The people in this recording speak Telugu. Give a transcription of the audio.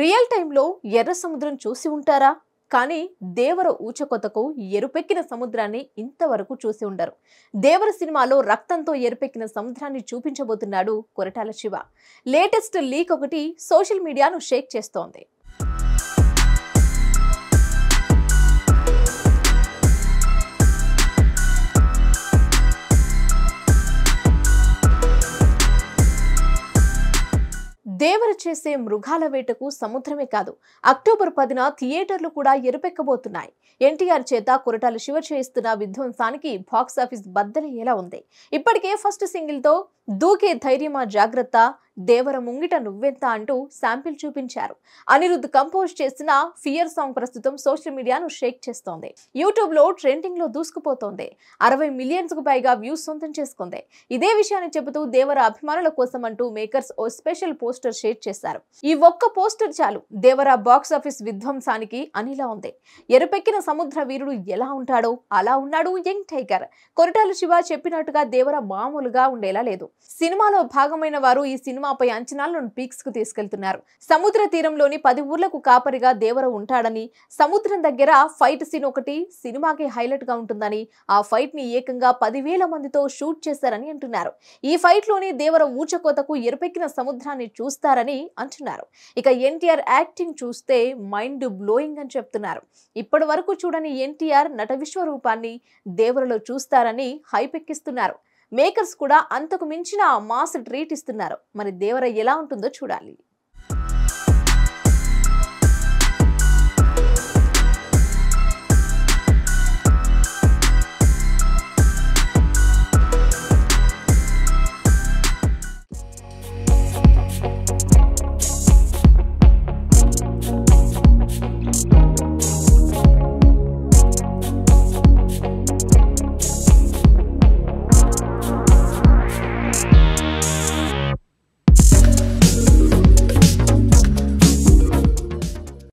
రియల్ టైంలో ఎర్ర సముద్రం చూసి ఉంటారా? కానీ దేవర ఊచకొతకు ఎరుపెక్కిన సముద్రాన్ని ఇంతవరకు చూసి ఉండరు. దేవర సినిమాలో రక్తంతో ఎరుపెక్కిన సముద్రాన్ని చూపించబోతున్నాడు కొరటాల శివ. లేటెస్ట్ లీక్ ఒకటి సోషల్ మీడియాను షేక్ చేస్తోంది. దేవర చేసే మృగాల వేటకు సముద్రమే కాదు, అక్టోబర్ 10న థియేటర్లు కూడా ఎరుపెక్కబోతున్నాయి. ఎన్టీఆర్ చేత కొరటాల శివ చేస్తున్న విధ్వంసానికి బాక్సాఫీస్ బద్దలయ్యేలా ఉంది. ఇప్పటికే ఫస్ట్ సింగిల్ తో దూకే ధైర్యమా జాగ్రత్త, దేవర ముంగిట నువ్వెంత అంటూ శాంపిల్ చూపించారు. అనిరుద్ కంపోజ్ చేసిన ఫియర్ సాంగ్ ప్రస్తుతం సోషల్ మీడియాను షేక్ చేస్తోంది. యూట్యూబ్ లో ట్రెండింగ్ లో దూసుకుపోతోంది. 60 మిలియన్స్ కు పైగా వ్యూస్ సొంతం చేసుకుంది. ఇదే విషయాన్ని చెబుతూ దేవర అభిమానుల కోసం అంటూ మేకర్స్ ఓ స్పెషల్ పోస్టర్ షేర్ చేశారు. ఈ ఒక్క పోస్టర్ చాలు దేవర బాక్సాఫీస్ విధ్వంసానికి అనిలా ఉంది. ఎరుపెక్కిన సముద్ర వీరుడు ఎలా ఉంటాడో అలా ఉన్నాడు యంగ్ టైగర్. కొరటాల శివ చెప్పినట్టుగా దేవర మామూలుగా ఉండేలా లేదు. సినిమాలో భాగమైన వారు ఈ సినిమాపై అంచనాలను పీక్స్ కు తీసుకెళ్తున్నారు. సముద్ర తీరంలోని 10 ఊర్లకు కాపరిగా దేవర ఉంటాడని, సముద్రం దగ్గర ఫైట్ సీన్ ఒకటి సినిమాకి హైలైట్ గా ఉంటుందని, ఆ ఫైట్ ని ఏకంగా 10,000 మందితో షూట్ చేశారని అంటున్నారు. ఈ ఫైట్ లోని దేవర ఊచకోతకు ఎరుపెక్కిన సముద్రాన్ని చూస్తారని అంటున్నారు. ఇక ఎన్టీఆర్ యాక్టింగ్ చూస్తే మైండ్ బ్లోయింగ్ అని చెప్తున్నారు. ఇప్పటి వరకు చూడని ఎన్టీఆర్ నట విశ్వరూపాన్ని దేవరలో చూస్తారని హైప్ ఎక్కిస్తున్నారు. మేకర్స్ కూడా అంతకు మించిన మాస్ ట్రీట్ ఇస్తున్నారు. మరి దేవర ఎలా ఉంటుందో చూడాలి.